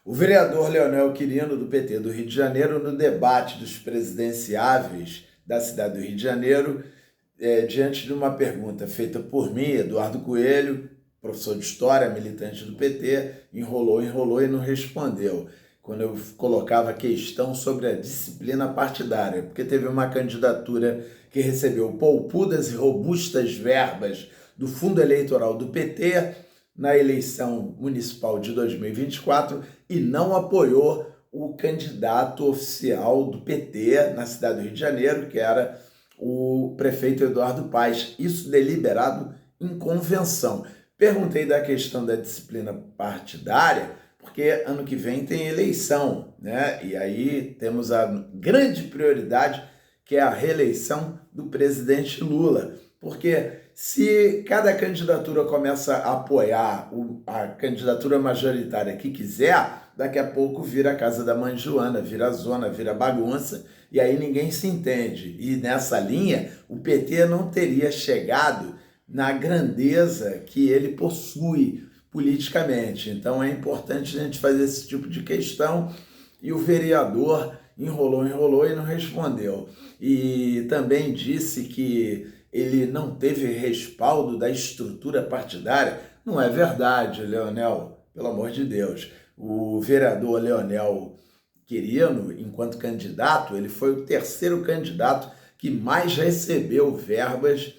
O vereador Leonel Quirino, do PT do Rio de Janeiro, no debate dos presidenciáveis da cidade do Rio de Janeiro, diante de uma pergunta feita por mim, Eduardo Coelho, professor de História, militante do PT, enrolou e não respondeu. Quando eu colocava a questão sobre a disciplina partidária, porque teve uma candidatura que recebeu poupudas e robustas verbas do fundo eleitoral do PT na eleição municipal de 2024 e não apoiou o candidato oficial do PT na cidade do Rio de Janeiro, que era o prefeito Eduardo Paes, isso deliberado em convenção. Perguntei da questão da disciplina partidária, porque ano que vem tem eleição, né? E aí temos a grande prioridade, que é a reeleição do presidente Lula. Porque se cada candidatura começa a apoiar a candidatura majoritária que quiser, daqui a pouco vira a casa da mãe Joana, vira zona, vira bagunça, e aí ninguém se entende. E nessa linha, o PT não teria chegado na grandeza que ele possui politicamente. Então é importante a gente fazer esse tipo de questão, e o vereador enrolou e não respondeu. E também disse que ele não teve respaldo da estrutura partidária. Não é verdade, Leonel, pelo amor de Deus. O vereador Leonel Quirino, enquanto candidato, ele foi o terceiro candidato que mais recebeu verbas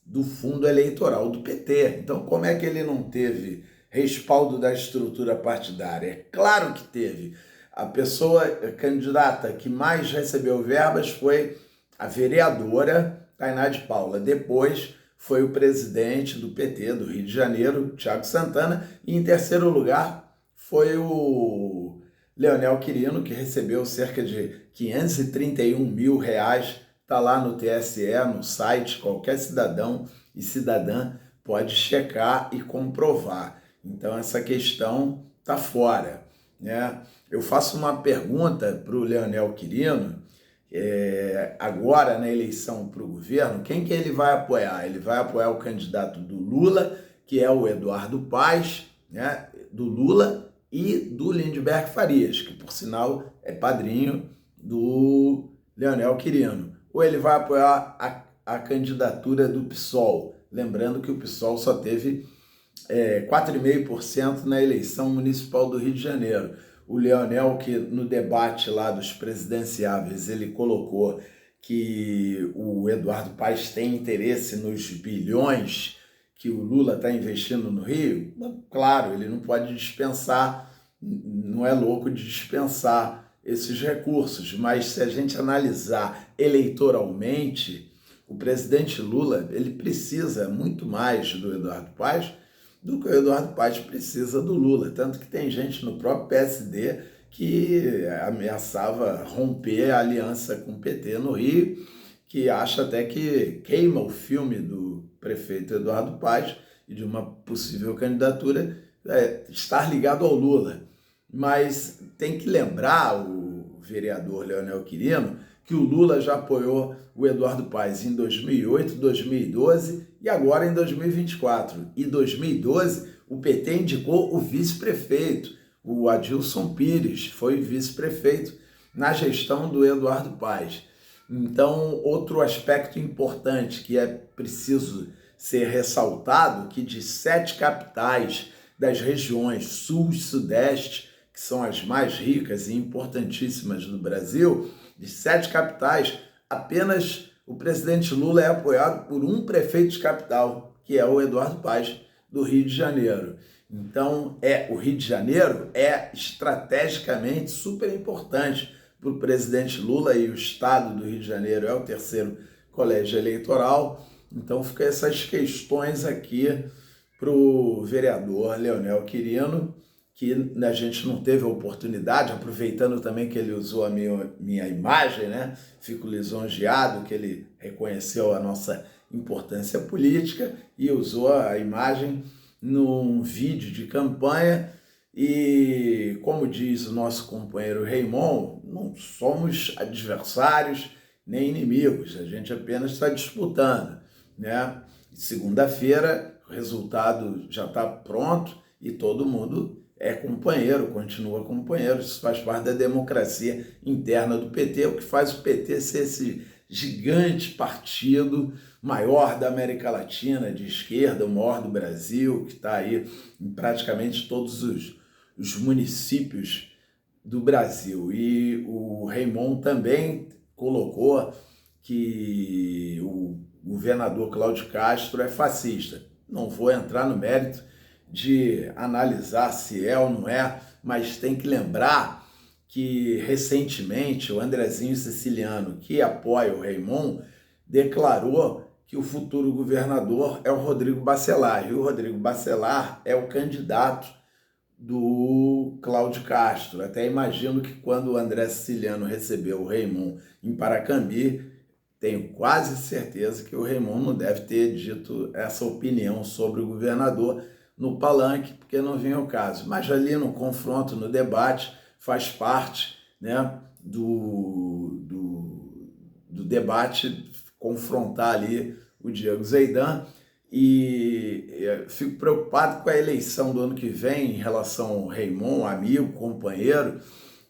do fundo eleitoral do PT. Então, como é que ele não teve respaldo da estrutura partidária? É claro que teve. A pessoa candidata que mais recebeu verbas foi a vereadora Tainá de Paula. Depois foi o presidente do PT do Rio de Janeiro, Thiago Santana. E em terceiro lugar foi o Leonel Quirino, que recebeu cerca de 531 mil reais. Está lá no TSE, no site, qualquer cidadão e cidadã pode checar e comprovar. Então essa questão está fora, né? Eu faço uma pergunta para o Leonel Quirino, agora na eleição para o governo, quem que ele vai apoiar? Ele vai apoiar o candidato do Lula, que é o Eduardo Paes, né? Do Lula e do Lindbergh Farias, que por sinal é padrinho do Leonel Quirino. Ou ele vai apoiar a candidatura do PSOL, lembrando que o PSOL só teve 4,5% na eleição municipal do Rio de Janeiro. O Leonel, que no debate lá dos presidenciáveis, ele colocou que o Eduardo Paes tem interesse nos bilhões que o Lula está investindo no Rio. Claro, ele não pode dispensar, não é louco de dispensar esses recursos, mas se a gente analisar eleitoralmente, o presidente Lula ele precisa muito mais do Eduardo Paes do que o Eduardo Paes precisa do Lula. Tanto que tem gente no próprio PSD que ameaçava romper a aliança com o PT no Rio, que acha até que queima o filme do prefeito Eduardo Paes e de uma possível candidatura estar ligado ao Lula. Mas tem que lembrar o vereador Leonel Quirino que o Lula já apoiou o Eduardo Paes em 2008, 2012 e agora em 2024. Em 2012, o PT indicou o vice-prefeito, o Adilson Pires, foi vice-prefeito na gestão do Eduardo Paes. Então, outro aspecto importante que é preciso ser ressaltado, que de 7 capitais das regiões Sul e Sudeste, que são as mais ricas e importantíssimas do Brasil, de 7 capitais, apenas o presidente Lula é apoiado por um prefeito de capital, que é o Eduardo Paes, do Rio de Janeiro. Então, o Rio de Janeiro é estrategicamente super importante para o presidente Lula, e o estado do Rio de Janeiro é o terceiro colégio eleitoral. Então, ficam essas questões aqui para o vereador Leonel Quirino, que a gente não teve a oportunidade, aproveitando também que ele usou a minha imagem, né? Fico lisonjeado que ele reconheceu a nossa importância política e usou a imagem num vídeo de campanha. E, como diz o nosso companheiro Raymond, não somos adversários nem inimigos, a gente apenas está disputando, né? Segunda-feira o resultado já está pronto e todo mundo é companheiro, continua companheiro, isso faz parte da democracia interna do PT, o que faz o PT ser esse gigante partido, maior da América Latina, de esquerda, o maior do Brasil, que está aí em praticamente todos os municípios do Brasil. E o Raymond também colocou que o governador Cláudio Castro é fascista. Não vou entrar no mérito de analisar se é ou não é, mas tem que lembrar que recentemente o Andrezinho Siciliano, que apoia o Raymond, declarou que o futuro governador é o Rodrigo Bacelar, e o Rodrigo Bacelar é o candidato do Cláudio Castro. Até imagino que quando o André Siciliano recebeu o Raymond em Paracambi, tenho quase certeza que o Raymond não deve ter dito essa opinião sobre o governador no palanque, porque não vinha ao caso. Mas ali no confronto, no debate, faz parte, né, do debate confrontar ali o Diego Zeidan. E fico preocupado com a eleição do ano que vem em relação ao Raymond, amigo, companheiro,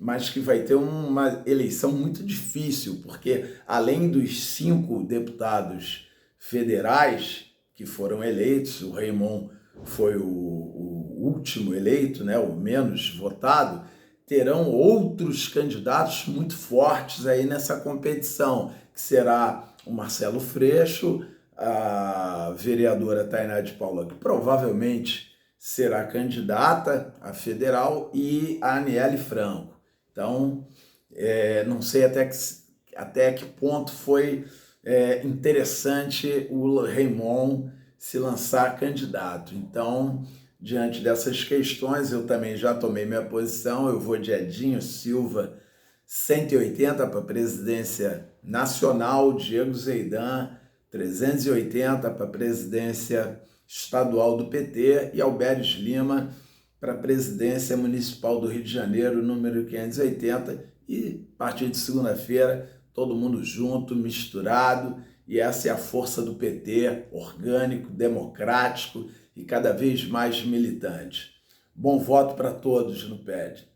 mas que vai ter uma eleição muito difícil, porque além dos 5 deputados federais que foram eleitos, o Raymond foi o último eleito, né, o menos votado, terão outros candidatos muito fortes aí nessa competição, que será o Marcelo Freixo, a vereadora Tainá de Paula, que provavelmente será candidata a federal, e a Aniele Franco. Então, não sei até que ponto foi interessante o Raymond se lançar candidato. Então, diante dessas questões, eu também já tomei minha posição, eu vou de Edinho Silva 180 para a presidência nacional, Diego Zeidan 380 para a presidência estadual do PT e Alberes Lima para a presidência municipal do Rio de Janeiro, número 580, e a partir de segunda-feira, todo mundo junto, misturado, e essa é a força do PT, orgânico, democrático e cada vez mais militante. Bom voto para todos no PED.